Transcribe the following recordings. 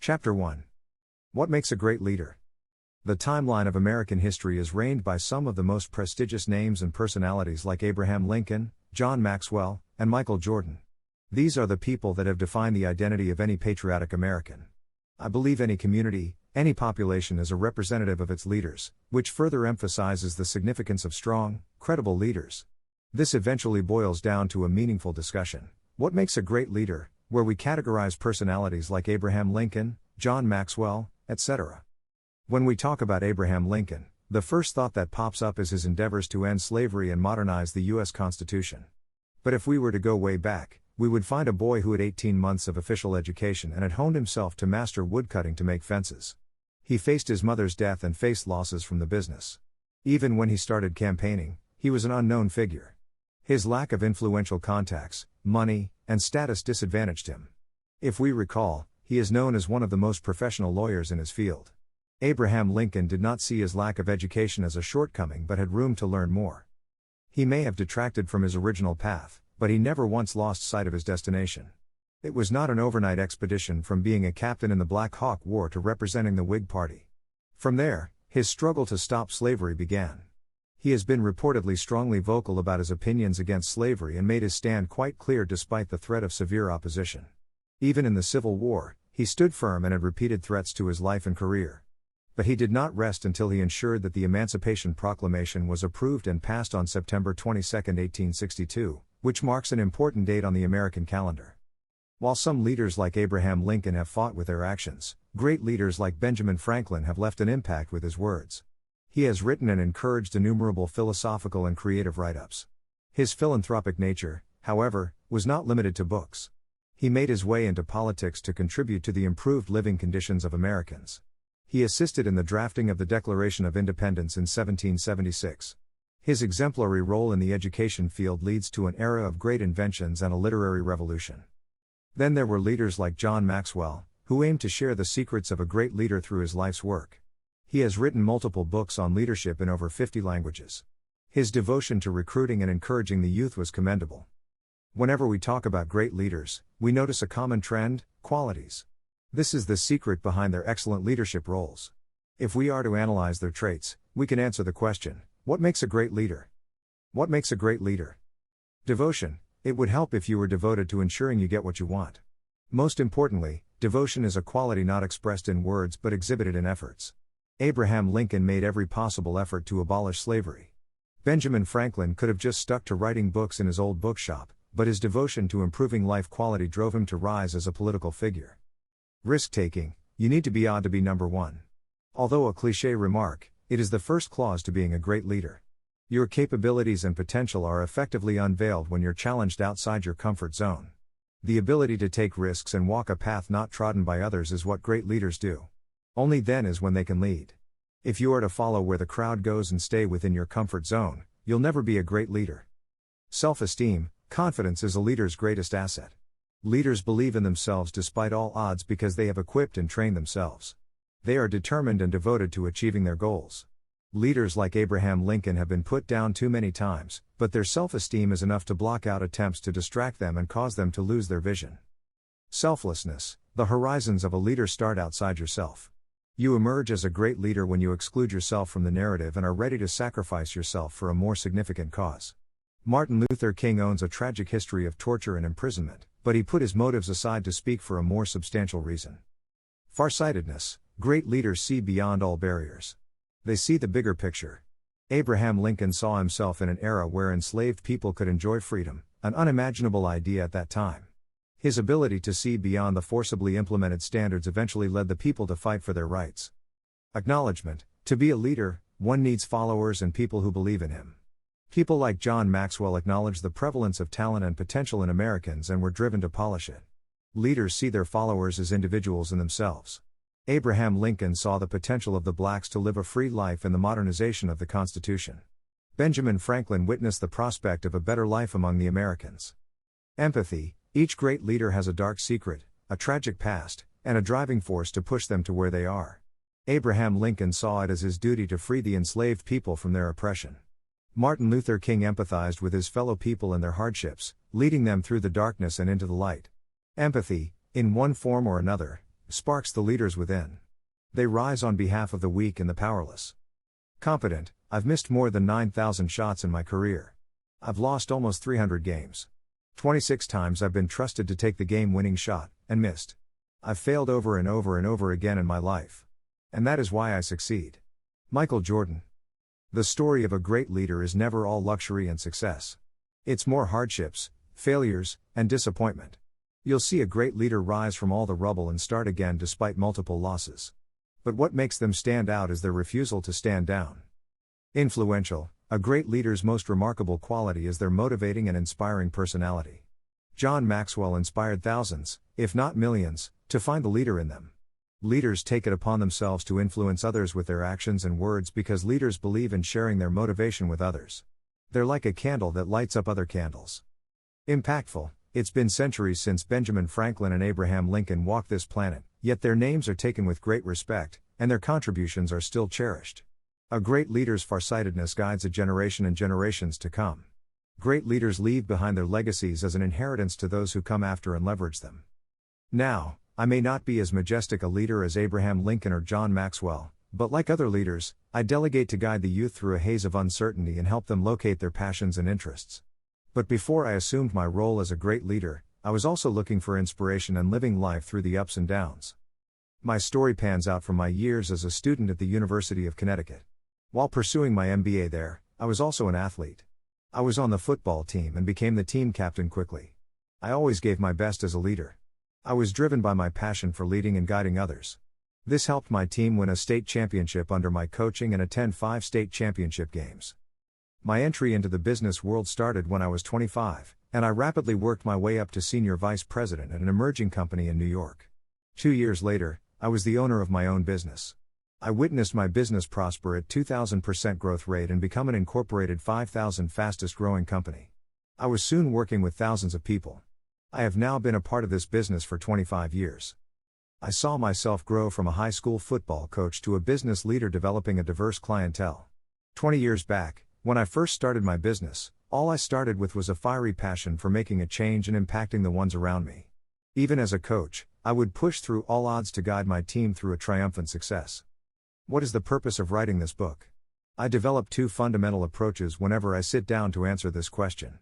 Chapter 1. What makes a great leader? The timeline of American history is reigned by some of the most prestigious names and personalities like Abraham Lincoln, John Maxwell, and Michael Jordan. These are the people that have defined the identity of any patriotic American. I believe any community, any population is a representative of its leaders, which further emphasizes the significance of strong, credible leaders. This eventually boils down to a meaningful discussion. What makes a great leader, where we categorize personalities like Abraham Lincoln, John Maxwell, etc. When we talk about Abraham Lincoln, the first thought that pops up is his endeavors to end slavery and modernize the U.S. Constitution. But if we were to go way back, we would find a boy who had 18 months of official education and had honed himself to master woodcutting to make fences. He faced his mother's death and faced losses from the business. Even when he started campaigning, he was an unknown figure. His lack of influential contacts, money, and status disadvantaged him. If we recall, he is known as one of the most professional lawyers in his field. Abraham Lincoln did not see his lack of education as a shortcoming but had room to learn more. He may have detracted from his original path, but he never once lost sight of his destination. It was not an overnight expedition from being a captain in the Black Hawk War to representing the Whig Party. From there, his struggle to stop slavery began. He has been reportedly strongly vocal about his opinions against slavery and made his stand quite clear despite the threat of severe opposition. Even in the Civil War, he stood firm and had repeated threats to his life and career. But he did not rest until he ensured that the Emancipation Proclamation was approved and passed on September 22, 1862, which marks an important date on the American calendar. While some leaders like Abraham Lincoln have fought with their actions, great leaders like Benjamin Franklin have left an impact with his words. He has written and encouraged innumerable philosophical and creative write-ups. His philanthropic nature, however, was not limited to books. He made his way into politics to contribute to the improved living conditions of Americans. He assisted in the drafting of the Declaration of Independence in 1776. His exemplary role in the education field leads to an era of great inventions and a literary revolution. Then there were leaders like John Maxwell, who aimed to share the secrets of a great leader through his life's work. He has written multiple books on leadership in over 50 languages. His devotion to recruiting and encouraging the youth was commendable. Whenever we talk about great leaders, we notice a common trend: qualities. This is the secret behind their excellent leadership roles. If we are to analyze their traits, we can answer the question, what makes a great leader? What makes a great leader? Devotion. It would help if you were devoted to ensuring you get what you want. Most importantly, devotion is a quality not expressed in words but exhibited in efforts. Abraham Lincoln made every possible effort to abolish slavery. Benjamin Franklin could have just stuck to writing books in his old bookshop, but his devotion to improving life quality drove him to rise as a political figure. Risk-taking. You need to be odd to be number one. Although a cliché remark, it is the first clause to being a great leader. Your capabilities and potential are effectively unveiled when you're challenged outside your comfort zone. The ability to take risks and walk a path not trodden by others is what great leaders do. Only then is when they can lead. If you are to follow where the crowd goes and stay within your comfort zone, you'll never be a great leader. Self-esteem. Confidence is a leader's greatest asset. Leaders believe in themselves despite all odds because they have equipped and trained themselves. They are determined and devoted to achieving their goals. Leaders like Abraham Lincoln have been put down too many times, but their self-esteem is enough to block out attempts to distract them and cause them to lose their vision. Selflessness. The horizons of a leader start outside yourself. You emerge as a great leader when you exclude yourself from the narrative and are ready to sacrifice yourself for a more significant cause. Martin Luther King owns a tragic history of torture and imprisonment, but he put his motives aside to speak for a more substantial reason. Farsightedness. Great leaders see beyond all barriers. They see the bigger picture. Abraham Lincoln saw himself in an era where enslaved people could enjoy freedom, an unimaginable idea at that time. His ability to see beyond the forcibly implemented standards eventually led the people to fight for their rights. Acknowledgement. To be a leader, one needs followers and people who believe in him. People like John Maxwell acknowledged the prevalence of talent and potential in Americans and were driven to polish it. Leaders see their followers as individuals in themselves. Abraham Lincoln saw the potential of the blacks to live a free life in the modernization of the Constitution. Benjamin Franklin witnessed the prospect of a better life among the Americans. Empathy. Each great leader has a dark secret, a tragic past, and a driving force to push them to where they are. Abraham Lincoln saw it as his duty to free the enslaved people from their oppression. Martin Luther King empathized with his fellow people and their hardships, leading them through the darkness and into the light. Empathy, in one form or another, sparks the leaders within. They rise on behalf of the weak and the powerless. Competent, I've missed more than 9,000 shots in my career. I've lost almost 300 games. 26 times I've been trusted to take the game-winning shot, and missed. I've failed over and over and over again in my life. And that is why I succeed. Michael Jordan. The story of a great leader is never all luxury and success. It's more hardships, failures, and disappointment. You'll see a great leader rise from all the rubble and start again despite multiple losses. But what makes them stand out is their refusal to stand down. Influential, a great leader's most remarkable quality is their motivating and inspiring personality. John Maxwell inspired thousands, if not millions, to find the leader in them. Leaders take it upon themselves to influence others with their actions and words because leaders believe in sharing their motivation with others. They're like a candle that lights up other candles. Impactful. It's been centuries since Benjamin Franklin and Abraham Lincoln walked this planet, yet their names are taken with great respect, and their contributions are still cherished. A great leader's farsightedness guides a generation and generations to come. Great leaders leave behind their legacies as an inheritance to those who come after and leverage them. Now, I may not be as majestic a leader as Abraham Lincoln or John Maxwell, but like other leaders, I delegate to guide the youth through a haze of uncertainty and help them locate their passions and interests. But before I assumed my role as a great leader, I was also looking for inspiration and living life through the ups and downs. My story pans out from my years as a student at the University of Connecticut. While pursuing my MBA there, I was also an athlete. I was on the football team and became the team captain quickly. I always gave my best as a leader. I was driven by my passion for leading and guiding others. This helped my team win a state championship under my coaching and attend 5 state championship games. My entry into the business world started when I was 25, and I rapidly worked my way up to senior vice president at an emerging company in New York. 2 years later, I was the owner of my own business. I witnessed my business prosper at 2,000% growth rate and become an incorporated 5,000 fastest growing company. I was soon working with thousands of people. I have now been a part of this business for 25 years. I saw myself grow from a high school football coach to a business leader developing a diverse clientele. 20 years back, when I first started my business, all I started with was a fiery passion for making a change and impacting the ones around me. Even as a coach, I would push through all odds to guide my team through a triumphant success. What is the purpose of writing this book? I develop 2 fundamental approaches whenever I sit down to answer this question.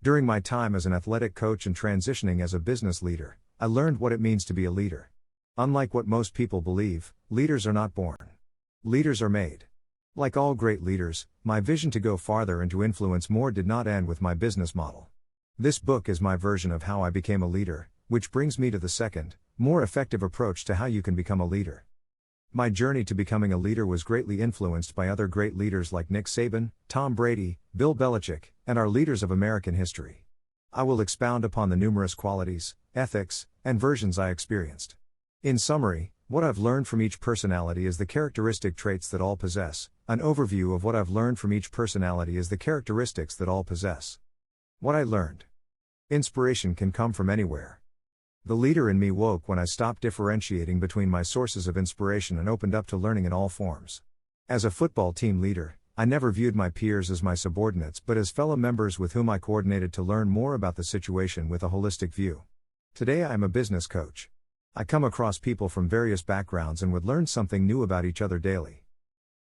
During my time as an athletic coach and transitioning as a business leader, I learned what it means to be a leader. Unlike what most people believe, leaders are not born. Leaders are made. Like all great leaders, my vision to go farther and to influence more did not end with my business model. This book is my version of how I became a leader, which brings me to the second, more effective approach to how you can become a leader. My journey to becoming a leader was greatly influenced by other great leaders like Nick Saban, Tom Brady, Bill Belichick, and our leaders of American history. I will expound upon the numerous qualities, ethics, and versions I experienced. In summary, what I've learned from each personality is the characteristic traits that all possess. An overview of what I've learned from each personality is the characteristics that all possess. What I learned. Inspiration can come from anywhere. The leader in me woke when I stopped differentiating between my sources of inspiration and opened up to learning in all forms. As a football team leader, I never viewed my peers as my subordinates but as fellow members with whom I coordinated to learn more about the situation with a holistic view. Today I am a business coach. I come across people from various backgrounds and would learn something new about each other daily.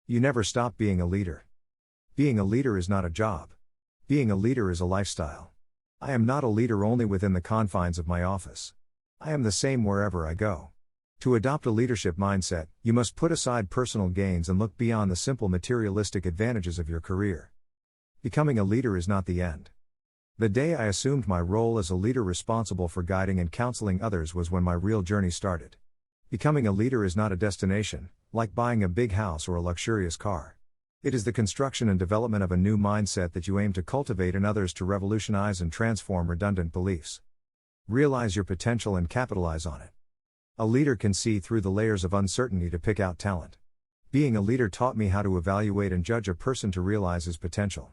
You never stop being a leader. Being a leader is not a job. Being a leader is a lifestyle. I am not a leader only within the confines of my office. I am the same wherever I go. To adopt a leadership mindset, you must put aside personal gains and look beyond the simple materialistic advantages of your career. Becoming a leader is not the end. The day I assumed my role as a leader responsible for guiding and counseling others was when my real journey started. Becoming a leader is not a destination, like buying a big house or a luxurious car. It is the construction and development of a new mindset that you aim to cultivate in others to revolutionize and transform redundant beliefs. Realize your potential and capitalize on it. A leader can see through the layers of uncertainty to pick out talent. Being a leader taught me how to evaluate and judge a person to realize his potential.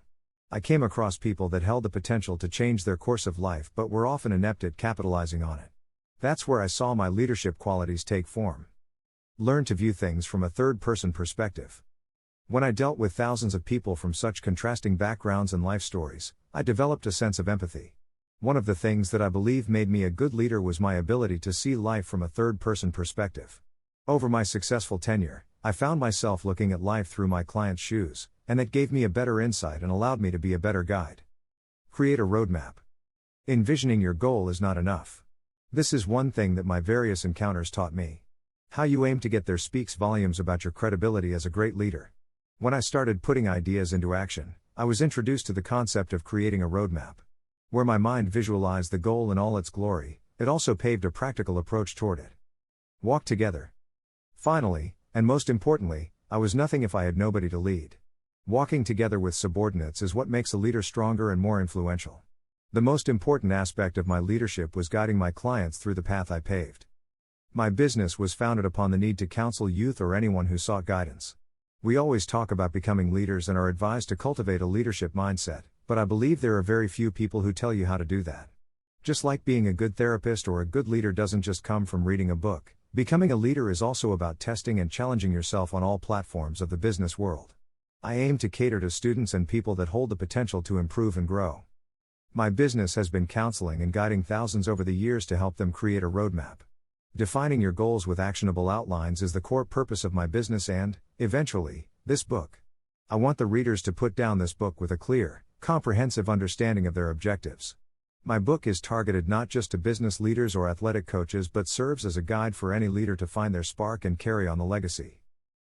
I came across people that held the potential to change their course of life but were often inept at capitalizing on it. That's where I saw my leadership qualities take form. Learn to view things from a third-person perspective. When I dealt with thousands of people from such contrasting backgrounds and life stories, I developed a sense of empathy. One of the things that I believe made me a good leader was my ability to see life from a third-person perspective. Over my successful tenure, I found myself looking at life through my clients' shoes, and that gave me a better insight and allowed me to be a better guide. Create a roadmap. Envisioning your goal is not enough. This is one thing that my various encounters taught me. How you aim to get there speaks volumes about your credibility as a great leader. When I started putting ideas into action, I was introduced to the concept of creating a roadmap. Where my mind visualized the goal in all its glory, it also paved a practical approach toward it. Walk together. Finally, and most importantly, I was nothing if I had nobody to lead. Walking together with subordinates is what makes a leader stronger and more influential. The most important aspect of my leadership was guiding my clients through the path I paved. My business was founded upon the need to counsel youth or anyone who sought guidance. We always talk about becoming leaders and are advised to cultivate a leadership mindset, but I believe there are very few people who tell you how to do that. Just like being a good therapist or a good leader doesn't just come from reading a book, becoming a leader is also about testing and challenging yourself on all platforms of the business world. I aim to cater to students and people that hold the potential to improve and grow. My business has been counseling and guiding thousands over the years to help them create a roadmap. Defining your goals with actionable outlines is the core purpose of my business and, eventually, this book. I want the readers to put down this book with a clear, comprehensive understanding of their objectives. My book is targeted not just to business leaders or athletic coaches but serves as a guide for any leader to find their spark and carry on the legacy.